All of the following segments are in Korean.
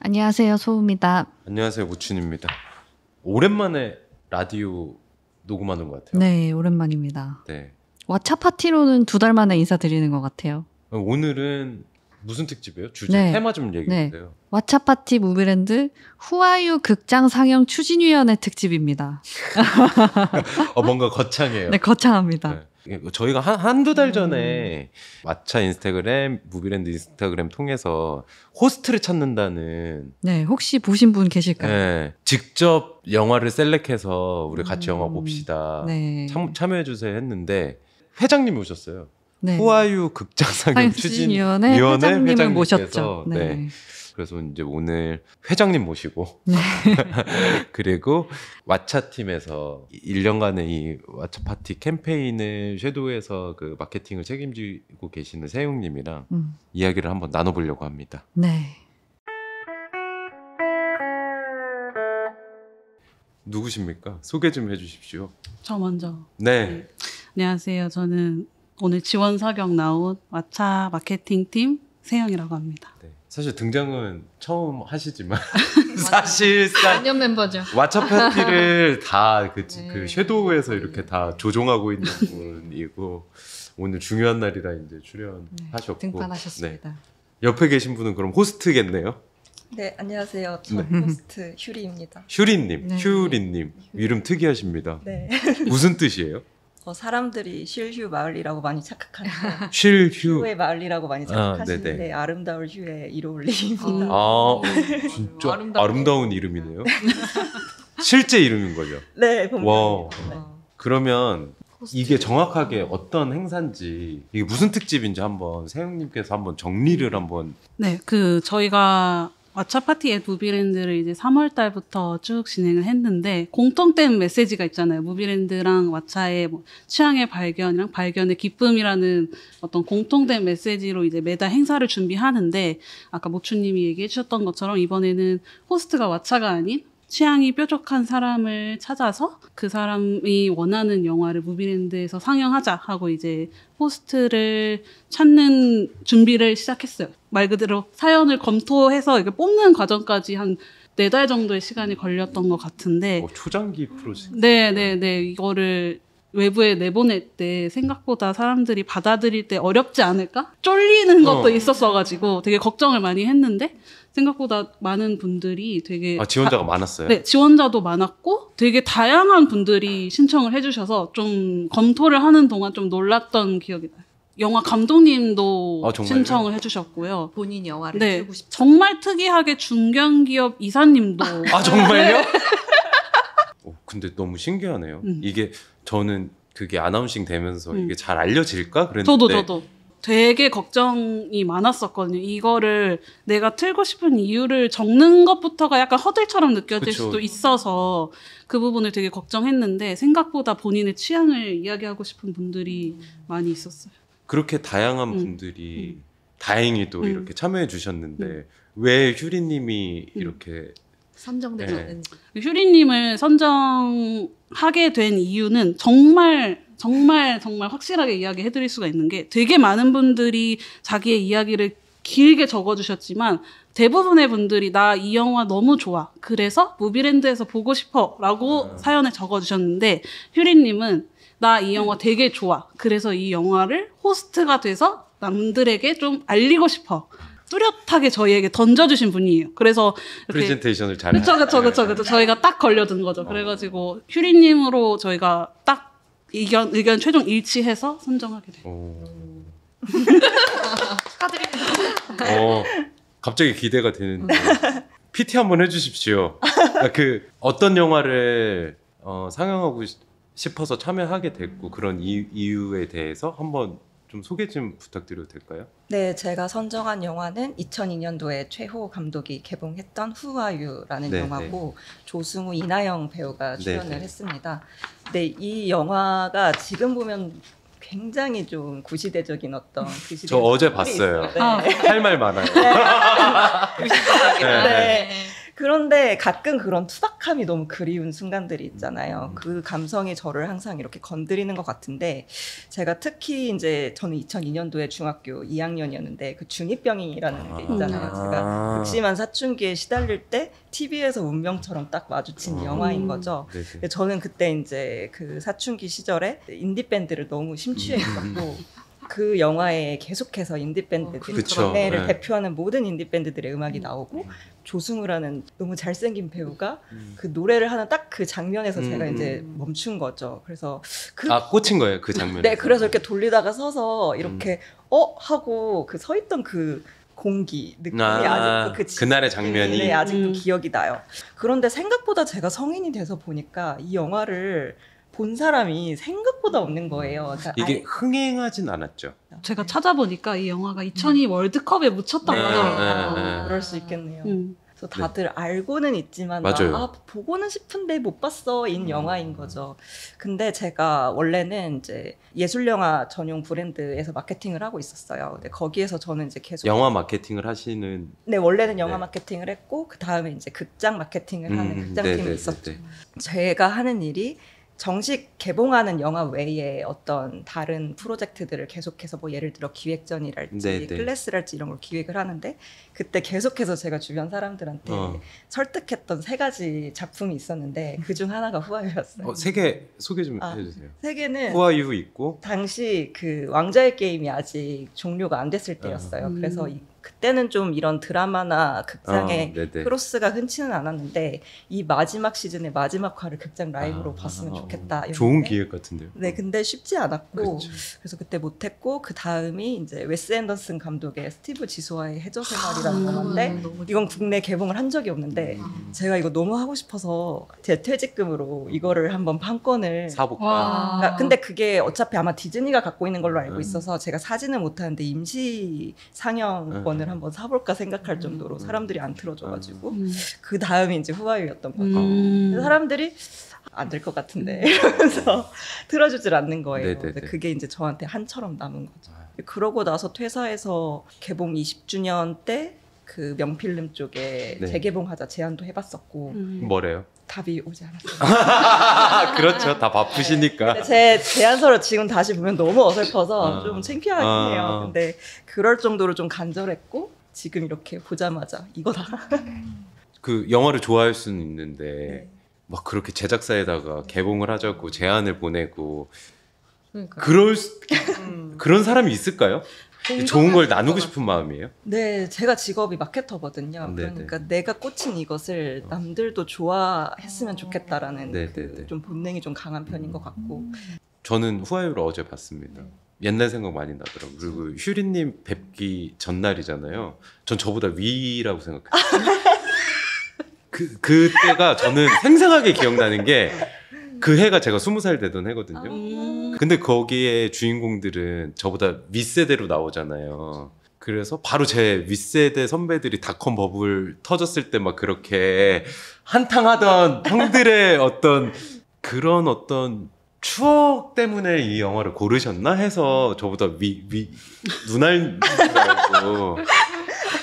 안녕하세요, 소우입니다. 안녕하세요, 우춘입니다. 오랜만에 라디오 녹음하는 것 같아요. 네, 오랜만입니다. 네. 왓챠 파티로는 2달 만에 인사드리는 것 같아요. 오늘은 무슨 특집이에요? 주제, 네. 테마 좀 얘기해 주세요. 네. 왓챠 파티 무비랜드 후아유 극장 상영 추진위원회 특집입니다. 뭔가 거창해요. 네, 거창합니다. 네. 저희가 한두 달 전에 왓챠 인스타그램, 무비랜드 인스타그램 통해서 호스트를 찾는다는 네, 혹시 보신 분 계실까요? 네, 직접 영화를 셀렉해서 우리 같이 영화 봅시다. 네. 참여해주세요 했는데 회장님이 오셨어요. 네. 후아유 극장 상영 추진위원회 회장님을 모셨죠. 네. 네. 그래서 이제 오늘 회장님 모시고 네. 그리고 왓챠 팀에서 1년간의 이 왓챠 파티 캠페인을 섀도우에서 그 마케팅을 책임지고 계시는 세용님이랑 이야기를 한번 나눠보려고 합니다. 네. 누구십니까? 소개 좀 해주십시오. 저 먼저. 네. 안녕하세요. 저는 오늘 지원 사격 나온 왓챠 마케팅팀 세영이라고 합니다. 네. 사실 등장은 처음 하시지만 사실상 단연 멤버죠. 왓챠 파티를 다 그 네. 섀도우에서 이렇게 다 조종하고 있는 분이고 오늘 중요한 날이라 이제 출연하셨고 등판하셨습니다. 네. 옆에 계신 분은 그럼 호스트겠네요. 네, 안녕하세요. 저 네. 호스트 휴리입니다. 휴리님, 네. 휴리님 이름 특이하십니다. 네. 무슨 뜻이에요? 사람들이 쉴휴 마을이라고 많이 착각하는데 쉴휴. 휴의 마을이라고 많이 착각하시는데 네네. 아름다울 휴의 이로울림입니다. 진짜 아름다운 이름이네요. 실제 이름인 거죠. 네, 와. 본명입니다. 네. 그러면 이게 정확하게 어떤 행사인지 이게 무슨 특집인지 한번 세영님께서 한번 정리를 한번. 네, 저희가 왓챠 파티의 무비랜드를 이제 3월 달부터 쭉 진행을 했는데 공통된 메시지가 있잖아요. 무비랜드랑 왓챠의 뭐 취향의 발견이랑 발견의 기쁨이라는 어떤 공통된 메시지로 이제 매달 행사를 준비하는데 아까 모추님이 얘기해 주셨던 것처럼 이번에는 호스트가 왓챠가 아닌 취향이 뾰족한 사람을 찾아서 그 사람이 원하는 영화를 무비랜드에서 상영하자 하고 이제 호스트를 찾는 준비를 시작했어요. 말 그대로 사연을 검토해서 이렇게 뽑는 과정까지 한 4달 정도의 시간이 걸렸던 것 같은데 초장기 프로젝트. 네. 이거를 외부에 내보낼 때 생각보다 사람들이 받아들일 때 어렵지 않을까? 쫄리는 것도 있었어가지고 되게 걱정을 많이 했는데 생각보다 많은 분들이 되게 지원자가 많았어요? 네, 지원자도 많았고 되게 다양한 분들이 신청을 해주셔서 좀 검토를 하는 동안 좀 놀랐던 기억이 나요. 영화 감독님도 신청을 해주셨고요. 본인 영화를 네, 찍고 싶다. 정말 특이하게 중견기업 이사님도 정말요? 네. 근데 너무 신기하네요. 이게 저는 그게 아나운싱 되면서 이게 잘 알려질까? 그랬는데 저도 되게 걱정이 많았었거든요. 이거를 내가 틀고 싶은 이유를 적는 것부터가 약간 허들처럼 느껴질 그쵸. 수도 있어서 그 부분을 되게 걱정했는데 생각보다 본인의 취향을 이야기하고 싶은 분들이 많이 있었어요. 그렇게 다양한 분들이 다행히도 이렇게 참여해 주셨는데 왜 휴리님이 이렇게 선정되셨는지. 휴리님을 선정하게 된 이유는 정말 확실하게 이야기해드릴 수가 있는 게 되게 많은 분들이 자기의 이야기를 길게 적어주셨지만 대부분의 분들이 나 이 영화 너무 좋아. 그래서 무비랜드에서 보고 싶어. 라고 사연을 적어주셨는데 휴리님은 나 이 영화 되게 좋아. 그래서 이 영화를 호스트가 돼서 남들에게 좀 알리고 싶어. 뚜렷하게 저희에게 던져주신 분이에요. 그래서 프레젠테이션을 잘해. 그쵸. 저희가 딱 걸려든 거죠. 그래가지고 휴리님으로 저희가 딱 의견 최종 일치해서 선정하게 돼요. 축하드립니다. 갑자기 기대가 되는데 PT 한번 해주십시오. 어떤 영화를 상영하고 싶어서 참여하게 됐고 그런 이유에 대해서 한번 좀 소개 좀 부탁드려도 될까요? 네, 제가 선정한 영화는 2002년도에 최호 감독이 개봉했던 후아유라는 영화고 조승우, 이나영 배우가 출연을 했습니다. 네, 이 영화가 지금 보면 굉장히 좀 구시대적인 어떤 그 시대. 저 어제 봤어요. 할 말 많아요. 네. 그런데 가끔 그런 투박함이 너무 그리운 순간들이 있잖아요. 그 감성이 저를 항상 이렇게 건드리는 것 같은데, 제가 특히 이제 저는 2002년도에 중학교 2학년이었는데 그 중2병이라는 게 있잖아요. 제가 극심한 사춘기에 시달릴 때 TV에서 운명처럼 딱 마주친 영화인 거죠. 네네. 저는 그때 이제 그 사춘기 시절에 인디밴드를 너무 심취해 있었고, 그 영화에 계속해서 인디밴드들이 그쵸. 국내를 네. 대표하는 모든 인디밴드들의 음악이 나오고, 조승우라는 너무 잘생긴 배우가 그 노래를 하는 딱 그 장면에서 제가 이제 멈춘 거죠. 그래서 꽂힌 거예요, 그 장면에. 네, 그래서 이렇게 돌리다가 서서 이렇게 하고 그 서 있던 그 공기 느낌이 아직도 그날의 장면이 네, 아직도 기억이 나요. 그런데 생각보다 제가 성인이 돼서 보니까 이 영화를 본 사람이 생각보다 없는 거예요. 그러니까 이게 흥행하진 않았죠. 제가 찾아보니까 이 영화가 2002 월드컵에 묻혔다고 하더라고요. 그럴 수 있겠네요. 음. 그래서 다들 알고는 있지만 맞아요. 보고는 싶은데 못 봤어 인 영화인 거죠. 근데 제가 원래는 이제 예술영화 전용 브랜드에서 마케팅을 하고 있었어요. 근데 거기에서 저는 이제 계속 영화 마케팅을 하시는. 네, 원래는 영화 네. 마케팅을 했고 그 다음에 이제 극장 마케팅을 하는 극장팀이 네네네네. 있었죠. 제가 하는 일이 정식 개봉하는 영화 외에 어떤 다른 프로젝트들을 계속해서 뭐 예를 들어 기획전이랄지 네네. 클래스랄지 이런 걸 기획을 하는데, 그때 계속해서 제가 주변 사람들한테 설득했던 3가지 작품이 있었는데 그중 하나가 후아유였어요. 세 개 소개 좀 해주세요. 3개는 후아유 있고. 당시 그 왕자의 게임이 아직 종료가 안 됐을 때였어요. 그래서 그때는 좀 이런 드라마나 극장에 네네. 크로스가 흔치는 않았는데, 이 마지막 시즌의 마지막 화를 극장 라이브로 봤으면 좋겠다. 좋은 이랬는데 기획 같은데요. 네, 근데 쉽지 않았고, 그렇죠. 그래서 그때 못했고, 그 다음이 이제 웨스 앤더슨 감독의 스티브 지소와의 해저 생활이라는 영화인데, 이건 국내 개봉을 한 적이 없는데, 제가 이거 너무 하고 싶어서 제 퇴직금으로 이거를 한번 판권을 사볼까. 그러니까 근데 그게 어차피 아마 디즈니가 갖고 있는 걸로 알고 있어서 제가 사지는 못하는데 임시 상영권을 한번 사볼까 생각할 정도로 사람들이 안 틀어줘가지고 그 다음이 이제 후아유였던 거죠. 그래서 사람들이 안 될 것 같은데 이러면서 틀어주질 않는 거예요. 네네네. 근데 그게 이제 저한테 한처럼 남은 거죠. 그러고 나서 퇴사해서 개봉 20주년 때 그 명필름 쪽에 네. 재개봉하자 제안도 해봤었고 뭐래요? 답이 오지 않았어요. 그렇죠. 다 바쁘시니까. 제 제안서를 지금 다시 보면 너무 어설퍼서 좀 창피하긴 해요. 근데 그럴 정도로 좀 간절했고, 지금 이렇게 보자마자 이거다. 그 영화를 좋아할 수는 있는데 막 그렇게 제작사에다가 개봉을 하자고 제안을 보내고 그런 사람이 있을까요? 좋은 걸 나누고 싶은 마음이에요? 네, 제가 직업이 마케터거든요. 네네. 그러니까 내가 꽂힌 이것을 남들도 좋아했으면 좋겠다라는 네네네. 그 좀 본능이 좀 강한 편인 것 같고. 저는 후아유를 어제 봤습니다. 옛날 생각 많이 나더라고요. 그리고 휴리님 뵙기 전날이잖아요. 전 저보다 위라고 생각했어요. 그때가 저는 생생하게 기억나는 게 그 해가 제가 20살 되던 해거든요. 근데 거기에 주인공들은 저보다 윗세대로 나오잖아요. 그래서 바로 제 윗세대 선배들이 닷컴 버블 터졌을 때 막 그렇게 한탕하던 형들의 그런 추억 때문에 이 영화를 고르셨나 해서 저보다 눈알 알고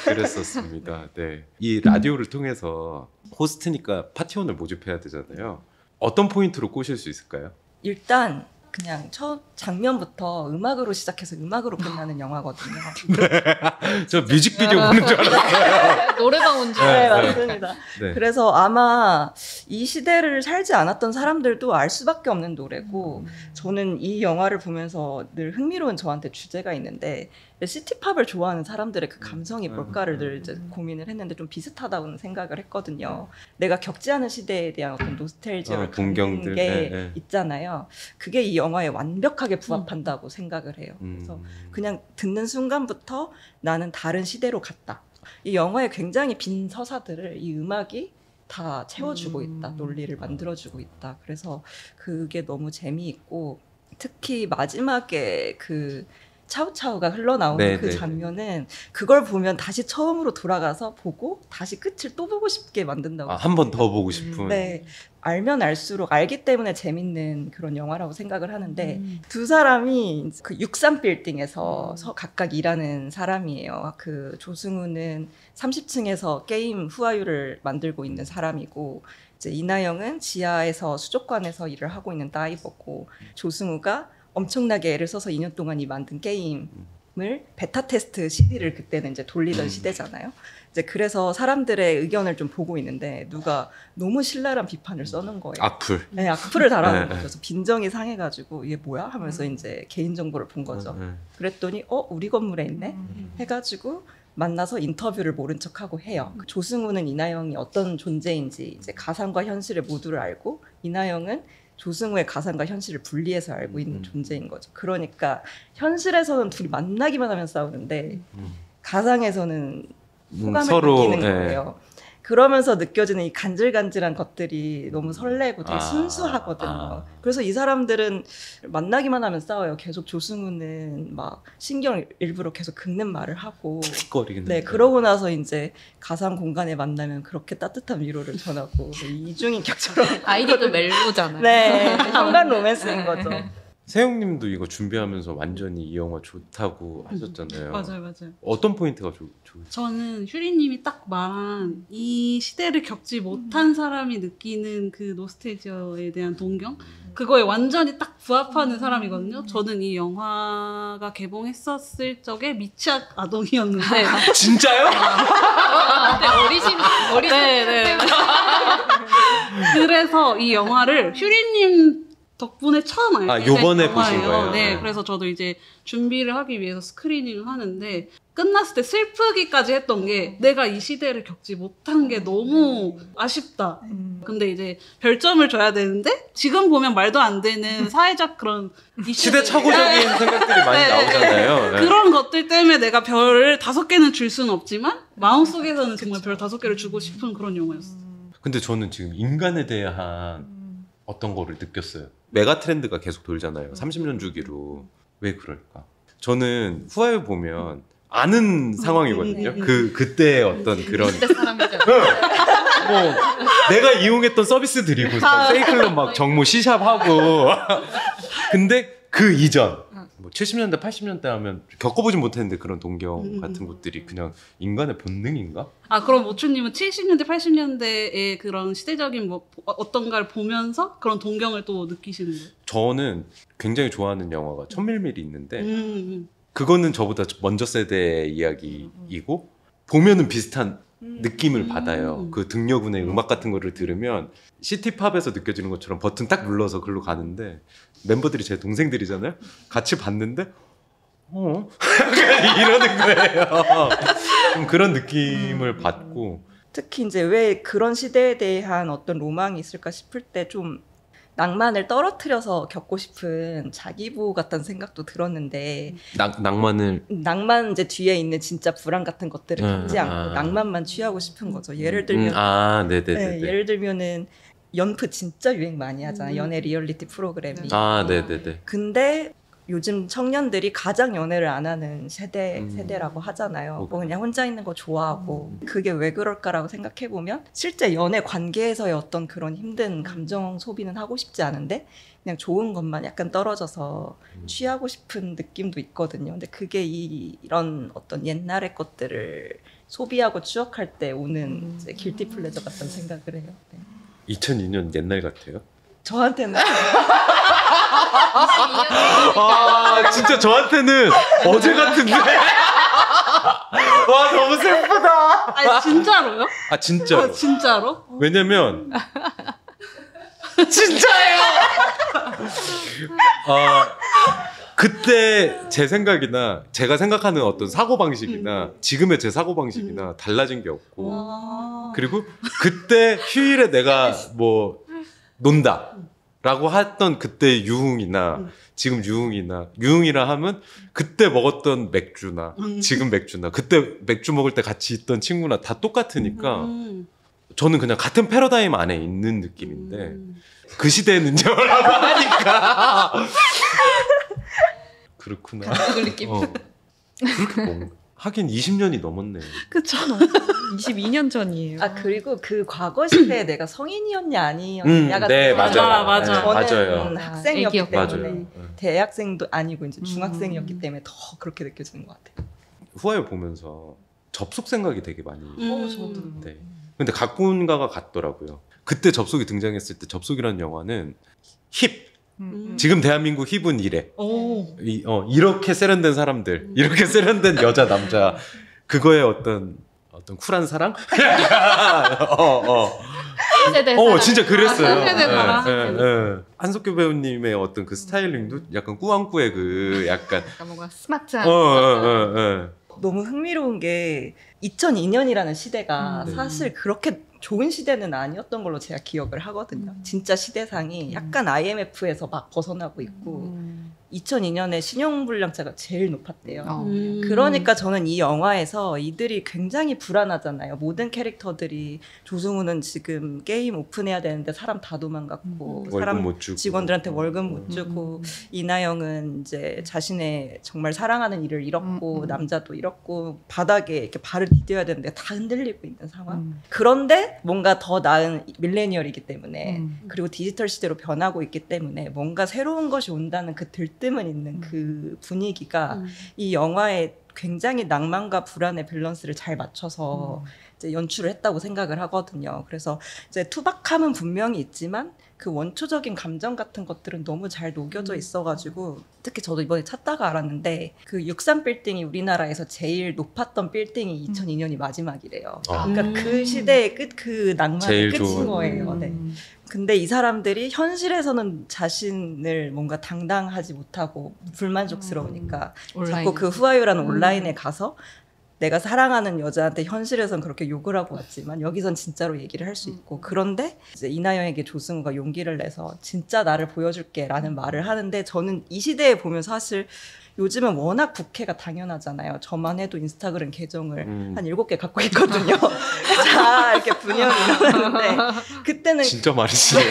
그랬었습니다. 네. 이 라디오를 통해서 호스트니까 파티원을 모집해야 되잖아요. 어떤 포인트로 꼬실 수 있을까요? 일단 그냥 첫 장면부터 음악으로 시작해서 음악으로 끝나는 영화거든요. 저 뮤직비디오 보는 줄 알았어요. 노래방 온 줄. 네, 맞습니다. 네. 그래서 아마 이 시대를 살지 않았던 사람들도 알 수밖에 없는 노래고, 저는 이 영화를 보면서 늘 흥미로운 저한테 주제가 있는데, 시티팝을 좋아하는 사람들의 그 감성이 뭘까를 늘 이제 고민을 했는데 좀 비슷하다고 생각을 했거든요. 내가 겪지 않은 시대에 대한 어떤 노스텔지아를 동경들. 갖는 게 네. 있잖아요. 그게 이 영화에 완벽하게 부합한다고 생각을 해요. 그래서 그냥 듣는 순간부터 나는 다른 시대로 갔다. 이 영화에 굉장히 빈 서사들을 이 음악이 다 채워주고 있다. 논리를 만들어주고 있다. 그래서 그게 너무 재미있고, 특히 마지막에 그 차우차우가 흘러나오는 네, 그 네, 장면은 그걸 보면 다시 처음으로 돌아가서 보고 다시 끝을 또 보고 싶게 만든다고. 한 번 더 보고 싶은. 네. 알면 알수록 알기 때문에 재밌는 그런 영화라고 생각을 하는데 두 사람이 그 63빌딩에서 각각 일하는 사람이에요. 그 조승우는 30층에서 게임 후아유를 만들고 있는 사람이고 이제 이나영은 지하에서 수족관에서 일을 하고 있는 다이버고 조승우가 엄청나게 애를 써서 2년 동안 이 만든 게임을 베타 테스트 CD를 그때는 이제 돌리던 시대잖아요. 이제 그래서 사람들의 의견을 좀 보고 있는데 누가 너무 신랄한 비판을 써는 거예요. 악플. 네, 악플을 달아놓은 네. 거죠. 그래서 빈정이 상해가지고 이게 뭐야 하면서 이제 개인 정보를 본 거죠. 그랬더니 우리 건물에 있네 해가지고 만나서 인터뷰를 모른 척하고 해요. 조승우는 이나영이 어떤 존재인지 이제 가상과 현실을 모두를 알고 이나영은 조승우의 가상과 현실을 분리해서 알고 있는 존재인 거죠. 그러니까 현실에서는 둘이 만나기만 하면 싸우는데 가상에서는 호감을 서로, 느끼는 거예요. 그러면서 느껴지는 이 간질간질한 것들이 너무 설레고 되게 순수하거든요. 그래서 이 사람들은 만나기만 하면 싸워요. 계속 조승우는 막 신경 일부러 계속 긁는 말을 하고. 네, 그러고 나서 이제 가상 공간에 만나면 그렇게 따뜻한 위로를 전하고 이중인격처럼. 아이디도 멜로잖아요. 네, 현관 로맨스인 거죠. 세용님도 이거 준비하면서 완전히 이 영화 좋다고 하셨잖아요. 맞아요. 어떤 포인트가 좋으세요? 저는 휴리님이 딱 말한 이 시대를 겪지 못한 사람이 느끼는 그 노스텔지어에 대한 동경? 그거에 완전히 딱 부합하는 사람이거든요. 저는 이 영화가 개봉했었을 적에 미취학 아동이었는데 진짜요? 어리신 네. 그래서 이 영화를 휴리님 덕분에 처음 알게 된 요번에 영화예요. 보신 거예요? 네, 그래서 저도 이제 준비를 하기 위해서 스크리닝을 하는데 끝났을 때 슬프기까지 했던 게 내가 이 시대를 겪지 못한 게 너무 아쉽다. 근데 이제 별점을 줘야 되는데 지금 보면 말도 안 되는 사회적 그런 시대착오적인 생각들이 많이 나오잖아요. 네. 그런 것들 때문에 내가 별을 5개는 줄 수는 없지만 마음속에서는 정말 별 5개를 주고 싶은 그런 영화였어. 근데 저는 지금 인간에 대한 어떤 거를 느꼈어요. 메가 트렌드가 계속 돌잖아요. 30년 주기로. 왜 그럴까? 저는 후아유 보면 아는 상황이거든요. 그때 어떤 그런. 그때 사람이죠. 뭐 내가 이용했던 서비스들이고 세이클럽 막 정모 시샵 하고. 근데 그 이전 뭐 70년대 80년대 하면 겪어보진 못했는데 그런 동경 같은 것들이 그냥 인간의 본능인가? 그럼 오추님은 70년대 80년대의 그런 시대적인 뭐 어떤가를 보면서 그런 동경을 또 느끼시는 거예요? 저는 굉장히 좋아하는 영화가 1000mm 있는데 그거는 저보다 먼저 세대의 이야기이고 보면은 비슷한 느낌을 받아요. 그 등려군의 음악 같은 거를 들으면 시티팝에서 느껴지는 것처럼 버튼 딱 눌러서 글로 가는데 멤버들이 제 동생들이잖아요. 같이 봤는데 이러는 거예요. 좀 그런 느낌을 받고 특히 이제 왜 그런 시대에 대한 어떤 로망이 있을까 싶을 때 좀 낭만을 떨어뜨려서 겪고 싶은 자기보 같다는 생각도 들었는데 낭만 이제 뒤에 있는 진짜 불안 같은 것들을 겪지 않고 낭만만 취하고 싶은 거죠. 예를 들면 네네네. 예를 들면은 연프 진짜 유행 많이 하잖아요. 연애 리얼리티 프로그램이. 네네네. 근데 요즘 청년들이 가장 연애를 안 하는 세대라고 하잖아요. 뭐 그냥 혼자 있는 거 좋아하고 그게 왜 그럴까라고 생각해보면 실제 연애 관계에서의 어떤 그런 힘든 감정 소비는 하고 싶지 않은데 그냥 좋은 것만 약간 떨어져서 취하고 싶은 느낌도 있거든요. 근데 그게 이런 어떤 옛날의 것들을 소비하고 추억할 때 오는 이제 길티 플레저 같다는 생각을 해요. 네. 2002년 옛날 같아요? 저한테는 진짜 저한테는 어제 같은데. 와 너무 슬프다. 진짜로요? 진짜로. 진짜로? 왜냐면 진짜예요. 그때 제 생각이나 제가 생각하는 어떤 사고방식이나 지금의 제 사고방식이나 달라진 게 없고 그리고 그때 휴일에 내가 뭐 논다 라고 했던 그때 유흥이나 지금 유흥이라 하면 그때 먹었던 맥주나 지금 맥주나 그때 맥주 먹을 때 같이 있던 친구나 다 똑같으니까 저는 그냥 같은 패러다임 안에 있는 느낌인데 그 시대는요 라고 하니까 그렇구나. 감독을 느낌. 그렇게 뭔가 하긴 20년이 넘었네. 그쵸. 22년 전이에요. 아 그리고 그 과거 시대에 내가 성인이었냐 아니었냐가 네, 되게 맞아요. 맞아. 저는 맞아요. 학생이었기 애기였고. 때문에 맞아요. 대학생도 아니고 이제 중학생이었기 때문에 더 그렇게 느껴지는 것 같아요. 후아유 보면서 접속 생각이 되게 많이. 저도. 네. 근데 각본가가 같더라고요. 그때 접속이 등장했을 때 접속이라는 영화는 힙. 지금 대한민국 힙은 이래. 오. 이렇게 세련된 사람들, 이렇게 세련된 여자 남자 그거의 어떤 쿨한 사랑? 세대 진짜 그랬어요. 세대 사랑. 한석규 배우님의 어떤 그 스타일링도 약간 꾸안꾸의 그 약간 뭔가 스마트한. 너무 흥미로운 게 2002년이라는 시대가 네. 사실 그렇게 좋은 시대는 아니었던 걸로 제가 기억을 하거든요. 진짜 시대상이 약간 IMF에서 막 벗어나고 있고 2002년에 신용불량자가 제일 높았대요. 그러니까 저는 이 영화에서 이들이 굉장히 불안하잖아요. 모든 캐릭터들이 조승우는 지금 게임 오픈해야 되는데 사람 다 도망갔고 월급 못 주고 직원들한테 월급 못 주고 이나영은 이제 자신의 정말 사랑하는 일을 잃었고 남자도 잃었고 바닥에 이렇게 발을 디뎌야 되는데 다 흔들리고 있는 상황. 그런데 뭔가 더 나은 밀레니얼이기 때문에 그리고 디지털 시대로 변하고 있기 때문에 뭔가 새로운 것이 온다는 그 들뜸은 있는 그 분위기가 이 영화에 굉장히 낭만과 불안의 밸런스를 잘 맞춰서 이제 연출을 했다고 생각을 하거든요. 그래서 이제 투박함은 분명히 있지만 그 원초적인 감정 같은 것들은 너무 잘 녹여져 있어가지고 특히 저도 이번에 찾다가 알았는데 그 63 빌딩이 우리나라에서 제일 높았던 빌딩이 2002년이 마지막이래요. 그러니까 그 시대의 그 낭만의 제일 끝인 좋은. 거예요. 네. 근데 이 사람들이 현실에서는 자신을 뭔가 당당하지 못하고 불만족스러우니까 자꾸 그 후아유라는 온라인에 가서 내가 사랑하는 여자한테 현실에선 그렇게 욕을 하고 왔지만 여기선 진짜로 얘기를 할 수 있고 그런데 이제 이나영에게 조승우가 용기를 내서 진짜 나를 보여줄게 라는 말을 하는데 저는 이 시대에 보면 사실 요즘은 워낙 부캐가 당연하잖아요. 저만 해도 인스타그램 계정을 한 7개 갖고 있거든요. 자 이렇게 분열이 일어나는데 그때는 진짜 많으시네요.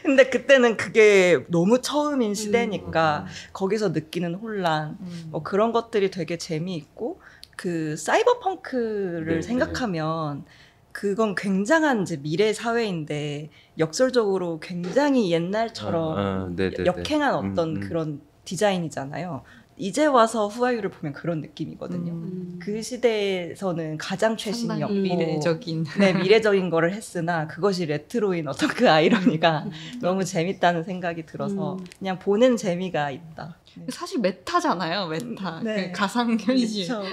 근데 그때는 그게 너무 처음인 시대니까 거기서 느끼는 혼란 뭐 그런 것들이 되게 재미있고 그 사이버펑크를 네, 생각하면 그건 굉장한 이제 미래 사회인데 역설적으로 굉장히 옛날처럼 역행한 어떤 그런 디자인이잖아요. 이제 와서 후아유를 보면 그런 느낌이거든요. 그 시대에서는 가장 최신이었고 미래적인. 네, 미래적인 거를 했으나 그것이 레트로인 어떤 그 아이러니가 너무 재밌다는 생각이 들어서 그냥 보는 재미가 있다. 네. 사실 메타잖아요, 메타. 네. 그 가상현실. 그쵸.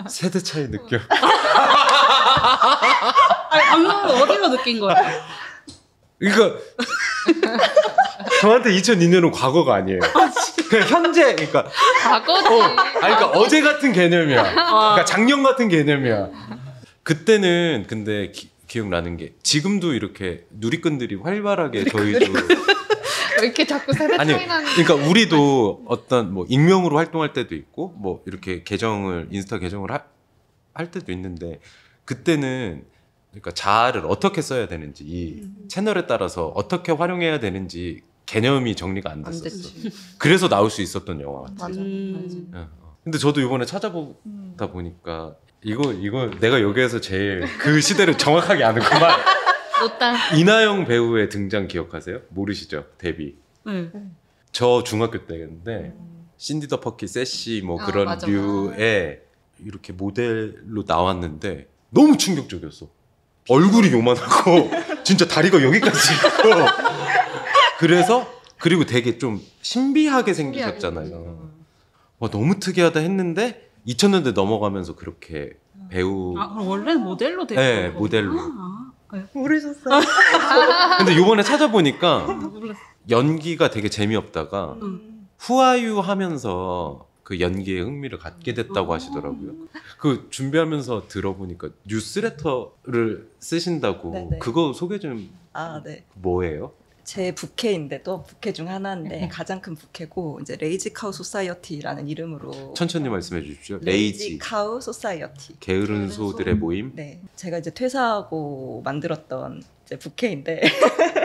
세대 차이 느껴. 아니, 방금 어디서 느낀 거예요? 그러니까 저한테 2002년은 과거가 아니에요. 그냥 현재, 그러니까 과거지. 그러니까 어제 같은 개념이야. 그러니까 작년 같은 개념이야. 그때는 근데 기억나는 게 지금도 이렇게 누리꾼들이 활발하게 저희도 왜 이렇게 자꾸 세대 아니 차이 나는. 그러니까 우리도 어떤 뭐 익명으로 활동할 때도 있고 뭐 이렇게 인스타 계정을 할 때도 있는데 그때는 그러니까 자아를 어떻게 써야 되는지 이 채널에 따라서 어떻게 활용해야 되는지 개념이 정리가 안 됐었어. 그래서 나올 수 있었던 영화 같아. 맞아. 근데 저도 이번에 찾아보다 보니까 이거 내가 여기에서 제일 그 시대를 정확하게 아는구만. 노땅. 이나영 배우의 등장 기억하세요? 모르시죠? 데뷔. 네. 저 중학교 때였는데 신디 더 퍼키, 세시 뭐 그런 맞아. 류의 이렇게 모델로 나왔는데 너무 충격적이었어. 얼굴이 요만하고 진짜 다리가 여기까지 있고 그래서 그리고 되게 좀 신비하게 생기셨잖아요. 와, 너무 특이하다 했는데 2000년대 넘어가면서 그렇게 배우 그럼 원래는 모델로 되고 네, 모델로. 네. 모르셨어요? 근데 요번에 찾아보니까 몰랐어. 연기가 되게 재미없다가 후아유 하면서 그 연기에 흥미를 갖게 됐다고 하시더라고요. 그 준비하면서 들어보니까 뉴스레터를 쓰신다고 네네. 그거 소개 좀 아, 네. 뭐예요? 제 부캐인데 또 부캐 중 하나인데 가장 큰 부캐고 이제 레이지 카우 소사이어티라는 이름으로 천천히 말씀해 주십시오. 레이지 레이지 카우 소사이어티. 게으른 소들의 모임. 네, 제가 이제 퇴사하고 만들었던 이제 부캐인데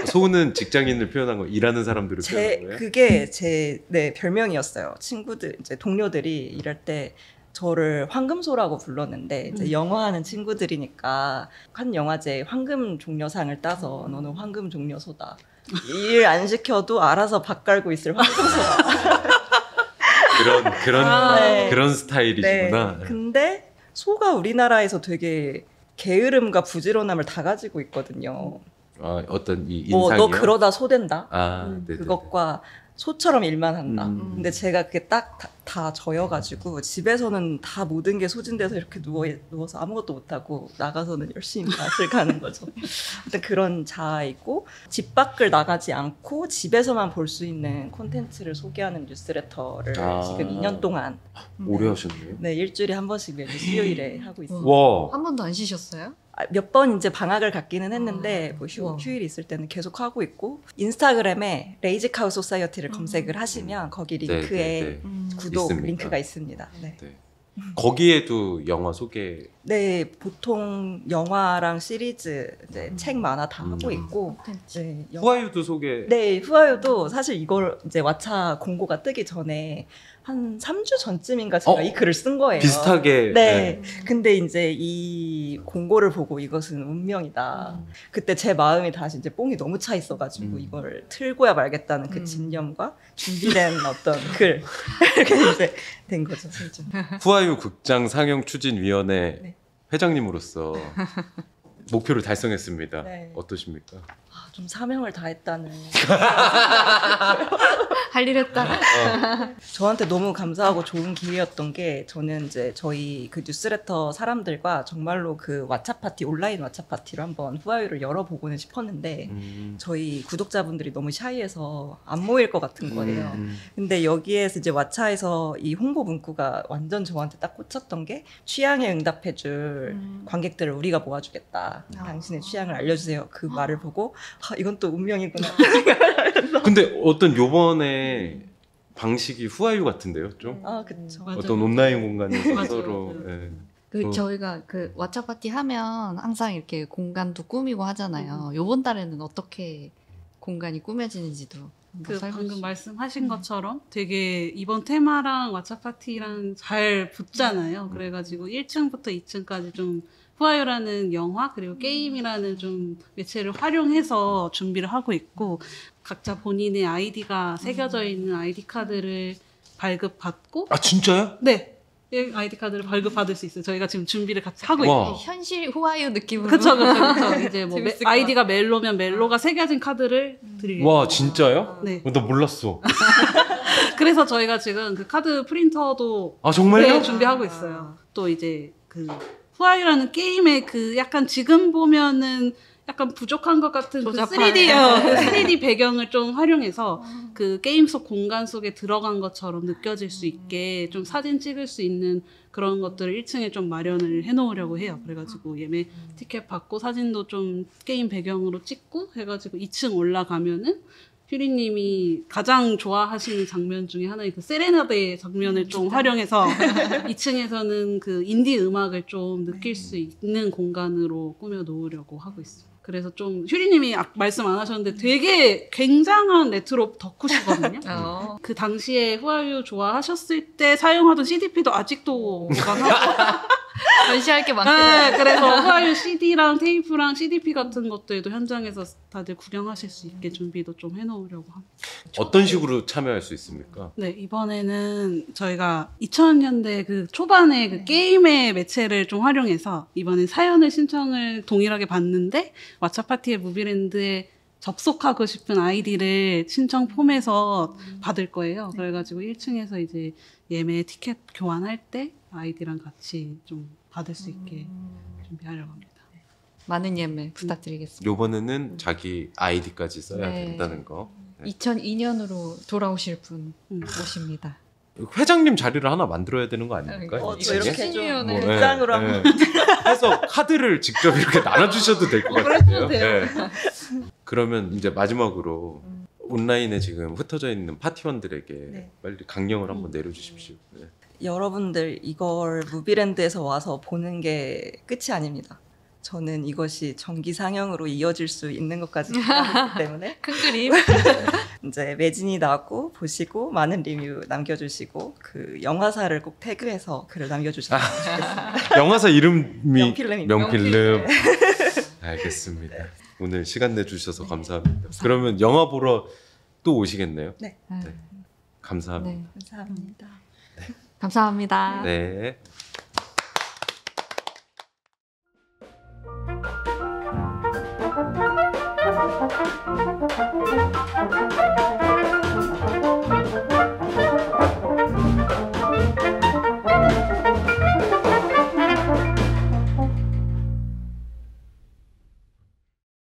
소는 직장인을 표현한 거 일하는 사람들을 표현한 거예요? 그게 제 별명이었어요. 친구들 이제 동료들이 이럴 때 저를 황금소라고 불렀는데 이제 영화하는 친구들이니까 한 영화제 황금 종려상을 따서 너는 황금 종려소다. 일 안 시켜도 알아서 밥 갈고 있을 황금소다. 네. 그런 스타일이시구나. 네. 근데 소가 우리나라에서 되게 게으름과 부지런함을 다 가지고 있거든요. 아, 어떤 이 뭐 인상이요? 너 그러다 소 된다. 네네네. 그것과 소처럼 일만 한다. 근데 음. 제가 그게 딱 다 저여가지고 집에서는 다 모든 게 소진돼서 이렇게 누워서 아무것도 못하고 나가서는 열심히 맛을 가는 거죠. 일단 그런 자아이고 집 밖을 나가지 않고 집에서만 볼 수 있는 콘텐츠를 소개하는 뉴스레터를 지금 2년 동안 오래 하셨네요. 네, 일주일에 한 번씩 매주 수요일에 하고 있습니다. 와. 한 번도 안 쉬셨어요? 몇 번 이제 방학을 갖기는 했는데 뭐 우와. 휴일 있을 때는 계속 하고 있고 인스타그램에 레이지카우 소사이어티를 검색을 하시면 거기 링크에 구독 있습니까? 링크가 있습니다. 네. 네. 거기에도 영화 소개. 네, 보통 영화랑 시리즈, 이제 책 만화 다 하고 있고, 네, 후아유도 소개. 네, 후아유도 사실 이걸 이제 왓챠 공고가 뜨기 전에 한 3주 전쯤인가 제가 이 글을 쓴 거예요. 비슷하게. 네. 근데 이제 이 공고를 보고 이것은 운명이다. 그때 제 마음이 다시 이제 뽕이 너무 차 있어가지고 이걸 틀고야 말겠다는 그 집념과 준비된 어떤 글. 이렇게 이제 된 거죠, 진짜. 후아유 극장 상영 추진위원회 네. 회장님으로서 목표를 달성했습니다. 네. 어떠십니까? 아, 좀 사명을 다했다는. 할 일 했다. 저한테 너무 감사하고 좋은 기회였던 게 저는 이제 저희 그 뉴스레터 사람들과 정말로 그 왓챠 파티 온라인 왓챠 파티로 한번 후아유를 열어보고는 싶었는데 저희 구독자분들이 너무 샤이해서 안 모일 것 같은 거예요. 근데 여기에서 이제 왓챠에서 이 홍보 문구가 완전 저한테 딱 꽂혔던 게 취향에 응답해줄 관객들을 우리가 모아주겠다. 당신의 취향을 알려주세요. 그 말을 보고 이건 또 운명이구나. 근데 어떤 요번에 방식이 후아유 같은데요, 좀? 아, 그쵸. 맞아요. 어떤 온라인 공간에서 맞아요. 서로. 예. 저희가 그 왓챠 파티 하면 항상 이렇게 공간도 꾸미고 하잖아요. 요번 달에는 어떻게 공간이 꾸며지는지도 그 방금 설명. 말씀하신 것처럼 되게 이번 테마랑 왓챠 파티랑 잘 붙잖아요. 그래가지고 1층부터 2층까지 좀 후아유라는 영화 그리고 게임이라는 좀 매체를 활용해서 준비를 하고 있고 각자 본인의 아이디가 새겨져 있는 아이디 카드를 발급받고 아, 진짜요? 네. 이 아이디 카드를 발급받을 수 있어요. 저희가 지금 준비를 같이 하고 와. 있고. 현실 후아유 느낌으로. 그쵸. 이제 뭐 재밌을 것 아이디가 멜로면 멜로가 새겨진 카드를 드리겠습니다. 와, 진짜요? 네. 나 몰랐어. 그래서 저희가 지금 그 카드 프린터도 아, 정말요? 네, 준비하고 있어요. 또 이제 그 후아유라는 게임의 그 약간 지금 보면은 약간 부족한 것 같은 그 조잡한. 3D 배경을 좀 활용해서 그 게임 속 공간 속에 들어간 것처럼 느껴질 수 있게 좀 사진 찍을 수 있는 그런 것들을 1층에 좀 마련을 해놓으려고 해요. 그래가지고 예매 티켓 받고 사진도 좀 게임 배경으로 찍고 해가지고 2층 올라가면은 휘리님이 가장 좋아하시는 장면 중에 하나인 그 세레나데 장면을 좀 활용해서 2층에서는 그 인디 음악을 좀 느낄 수 있는 공간으로 꾸며 놓으려고 하고 있어요. 그래서 좀 휴리님이 말씀 안 하셨는데 되게 굉장한 레트로 덕후시거든요. 그 당시에 후아유 좋아하셨을 때 사용하던 CDP도 아직도 보관하고 전시할 게 많겠네요. 네, 그래서 후아유 CD랑 테이프랑 CDP 같은 것들도 현장에서 다들 구경하실 수 있게 준비도 좀 해놓으려고 합니다. 어떤 식으로 참여할 수 있습니까? 네, 이번에는 저희가 2000년대 그 초반에 그 게임의 매체를 좀 활용해서 이번엔 사연을 신청을 동일하게 받는데 왓챠 파티의 무비랜드에 접속하고 싶은 아이디를 신청 폼에서 받을 거예요. 그래가지고 1층에서 이제 예매 티켓 교환할 때 아이디랑 같이 좀 받을 수 있게 준비하려고 합니다. 많은 예매 부탁드리겠습니다. 요번에는 자기 아이디까지 써야 네. 된다는 거. 2002년으로 돌아오실 분 모십니다. 회장님 자리를 하나 만들어야 되는 거 아닙니까? 저 이 층에? 이렇게 좀 추진위원회. 뭐, 극장으로 한번 해서 카드를 직접 이렇게 나눠주셔도 될 것 같은데요. 네. 그러면 이제 마지막으로 온라인에 지금 흩어져 있는 파티원들에게 네. 빨리 강령을 한번 내려주십시오. 네. 여러분들 이걸 무비랜드에서 와서 보는 게 끝이 아닙니다. 저는 이것이 정기 상영으로 이어질 수 있는 것까지 기대하기 때문에 큰 그림. 이제 매진이 나고 보시고 많은 리뷰 남겨주시고 그 영화사를 꼭 태그해서 글을 남겨주시면 좋겠습니다. 영화사 이름이 명필름입니다. 명필름. 알겠습니다. 오늘 시간 내주셔서 감사합니다. 그러면 영화 보러 또 오시겠네요. 네. 감사합니다. 네. 감사합니다. 감사합니다. 네.